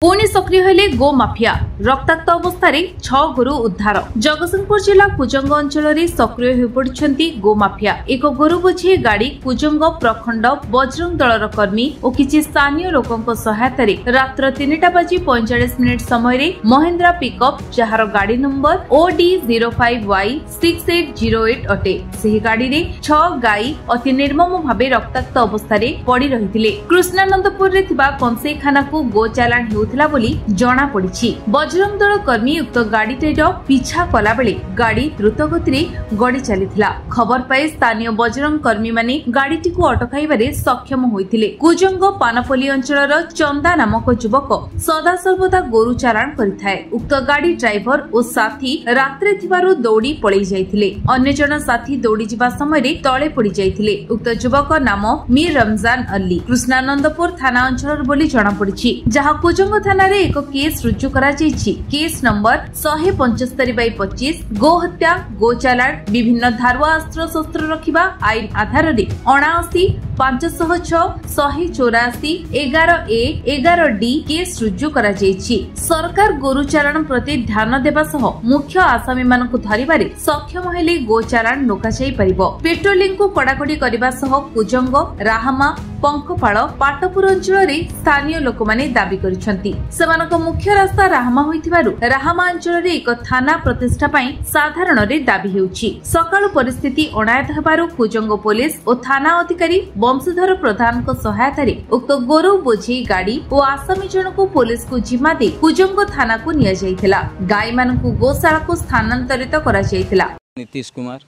पुणी सक्रिय हेले गो माफिया रक्ताक्त अवस्था 6 गोरु उद्धार। जगतसिंहपुर जिला कुजंग अंचल सक्रिय हो पड़ती गो माफिया। एक गोरु बोझी गाड़ी कुजंग प्रखंड बजरंग दलर कर्मी और किसी स्थानीय लोकों सहायता रात्र 3:45 समय महिंद्रा पिकअप जार गाड़ी नंबर OD05Y6808 अटे से गाड़ी रे 6 गाई अति निर्मम भाव रक्ताक्त अवस्था पड़ी रही। कृष्णानंदपुर कंसेखाना को गो चालाण जना पड़ी। बजरंग दल कर्मी उक्त गाड़ीटर पिछा कला बेले गाड़ी द्रुत गति गड़ी चलीथिला। खबर पाई स्थानीय बजरंग कर्मी माने गाड़ीटी को अटकाइबारे सक्षम होइथिले। कुजंग पानपल्ली अंचलर चंदा नामक युवक सदा सर्वदा गोरु चालाण करिथाय। उक्त गाड़ी ड्राइवर और साथी रात्रे थिबारु दौड़ी पळै जाइथिले। अन्य जन साथी दौड़ी जिबा समय तळे पड़ी जाइथिले। उक्त युवक नाम मीर रमजान अली कृष्णानंदपुर थाना अंचलर बोली जना पड़ी। जहा कुजंग थाना रे एक केस रुजु करा जायछि। केस नंबर 175/25 गो हत्या गो चालाण विभिन्न धारुआ अस्त्र शस्त्र रखिबा आईन आधार रे 79 506 184 11A 11D केस रुजु करा जायछि। सरकार गोरु चालाण प्रति ध्यान देबा सह मुख्य आसामी मानकु धरिबारे सक्षम हेले गो चालाण लोका जाई परिबो। पेट्रोलिंग को कड़ाकड़ी करबा सह कुजंग राहमा पंखपाଳ पाटपुर अंचल रे स्थानीय लोक माने दाबी करिसंती। सेमानक मुख्य रास्ता राहमा होइथिबारु राहमा अंचल रे एक थाना प्रतिष्ठा पई साधारण रे दाबी हेउछि। सकाळु परिस्थिति अणायत हेबारु कुजंग पुलिस और थाना अधिकारी वंशीधर प्रधान को सहायता रे उक्त गोरु बोझी गाड़ी और आसामी जन को पुलिस को जिम्मा दे कुजंग थाना को निया जाइथिला। गाय मानकु गोशाला को स्थानांतरित करा जाइथिला। नीतीश कुमार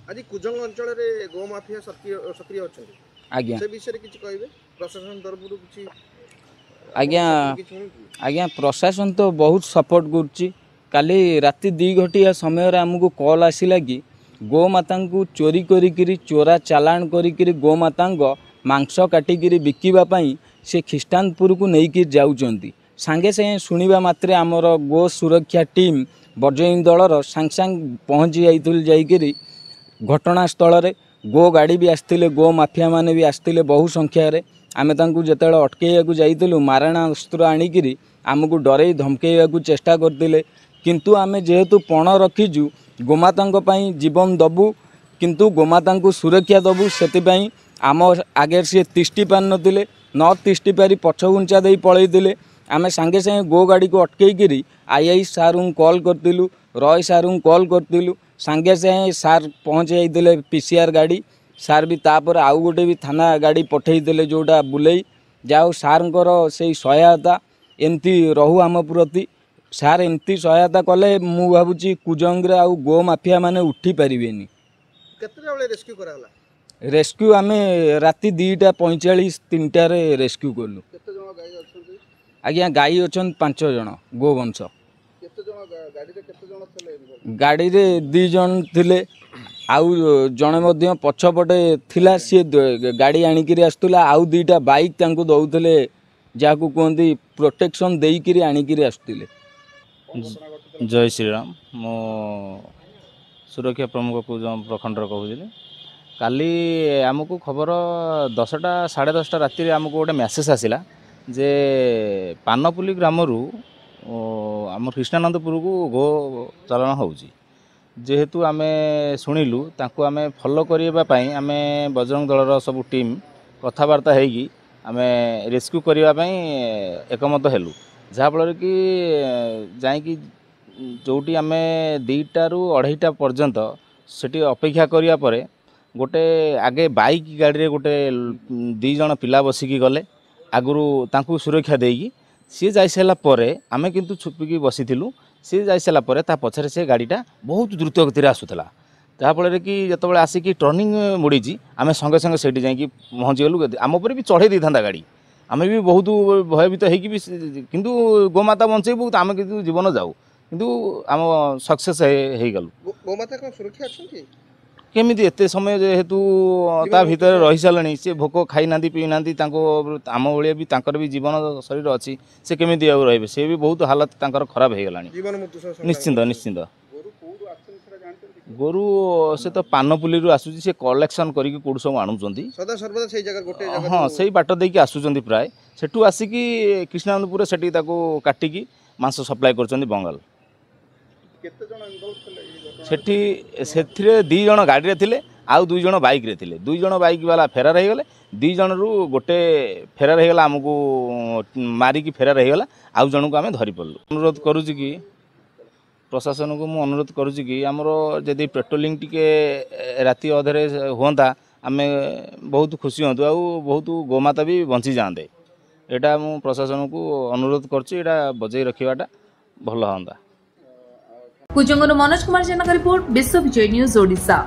आज कुजंग अंचल रे गो माफिया सक्रिय अछंती। आज्ञा से विषय किछि कहबे प्रशासन तरफरु किछि आज्ञा प्रशासन तो बहुत सपोर्ट करुच्ची। काली राति 2 घटिया समय आमको कॉल आसिला कि गोमाता को चोरी करी चोरा चालाण करी गोमाता मांस काटिकी बिकिवाई से ख्रीष्टानपुर को लेकिन जाऊँच। सांगे सांगे शुणा मात्रे आमर गो सुरक्षा टीम बजरंग दलर सांग सांग पहुँची जाइए घटनास्थल। गो गाड़ी भी आसते गो माफिया माने भी आसते बहु संख्यार। आमे तांकु जेतेबेले अटकेया जाइलु मारणा अस्त्र आनिकी आमको डरे धमकेया चेष्टा करते। किंतु आमे जेहेतु पण रखीजु गोमाता जीवन दबु किंतु गोमाता को सुरक्षा दबु से आम आगे सी तिष्टि पार नथिले न तिष्टि पारी पछगुंचा दे पलैले। आमे सांगे सांगे गो गाड़ी को अटकईकरी आई सार कॉल करतिलु रॉय सार कॉल करतिलु। सांगे सांगे सार पहुँच जाइए पीसीआर गाड़ी सार भी तापर आउ गोटे भी थाना गाड़ी पठेदेले जोटा बुले जाओ सारंकर से सहायता एमती रहू आम प्रति। सार एमती सहायता कले मु भावुची कुजंग रे आउ गो माफिया माने उठी पारिबेनी। रेस्क्यू कराला रेस्क्यू आमे राति 2:45 3टा रे रेस्क्यू करलु। आज्ञा गाई अछन 5 जण गो वंश। गाड़ी रे 2 जण थिले आउ जणे मध्य पछपटे थिला सी गाड़ी आनिकी आसुला आउ 2टा बाइक तांको दउथले जाकू कहंती प्रोटेक्शन देइकिरी आनिकी आसुले। जय श्री राम मो सुरक्षा प्रमुख को प्रखंड कहूली। काली आमको खबर 10टा 10:30 राति आमको गोटे मेसेज आसिला जे पानपल्ली ग्राम रु आम कृष्णानंदपुर को गो चालाण होउची। जेहेतु आमे शुणिलु तांको आमे फॉलो करने आमे बजरंग दलर सब टीम कथबार्ता होगी आमे रेस्क्यू करने एकमत हेलु। जहाँफल कि जाकि जोटी आमे 2टा ରୁ 2:30 पर्यंत सेठी अपेक्षा करिया परे गोटे आगे बाइक गाड़ी रे गोटे 2 जण पिला बसिकी गले आगुरु तांको सुरक्षा देगी सी जाई सारा परे आमे किंतु छुपिकी बसीथिलु। सी जाई सारा परे ता पछरे से गाड़ीटा बहुत द्रुत गति आसूला जहाँफल कि जितेबाला आसिकी टर्निंग मुड़ी आमे संगे संगे से पहुँची गलु। आम पर भी चढ़े दी था गाड़ी आमे भी बहुत भयभीत होगी भी किंतु गोमाता बंचेबू आमे किंतु जीवन जाऊ किंतु आम सक्सेस हो गलु। गोमाता को सुरक्षा अच्छी केमी एत समय जेहेतु ता भीतर रही सारे सी भोक खाई ना पी ना आम भाया भी तांकर भी जीवन शरीर अच्छी से केमी रे से भी बहुत हालत खराब हो गला। निश्चिंत निश्चिंत गोरु से तो पानपुली आसूँ से कलेक्शन करके कौट सब आणुंट सदा सर्वदा से जगह गोटे जगह हाँ से बाट देकी आसुँच प्राय सेठू आसिकी कृष्णानंदपुर से काटिकी मांस सप्लाय कर बंगाल से दी जन गाड़ी रे थिले आउ 2 जन बाइक रे थिले 2 जन बाइक वाला फेरार हो गले 2 जन रु गोटे फेरार हो गला आमको मारिकी फेरार हो गला आउ जन को आम धरी पड़लु अनुरोध करुच्ची कि प्रशासन को मु अनुरोध करुच्ची कि आमर जदि पेट्रोलिंग टिके राति अधे हुआ आम बहुत खुशी हूँ आ बहुत गोमाता भी बंची जाते यहाँ मु प्रशासन को अनुरोध करुच्ची बजाई रखाटा भल हाँ। कुजंगनु मनोज कुमार जेना का रिपोर्ट विश्व विजय न्यूज ओडिशा।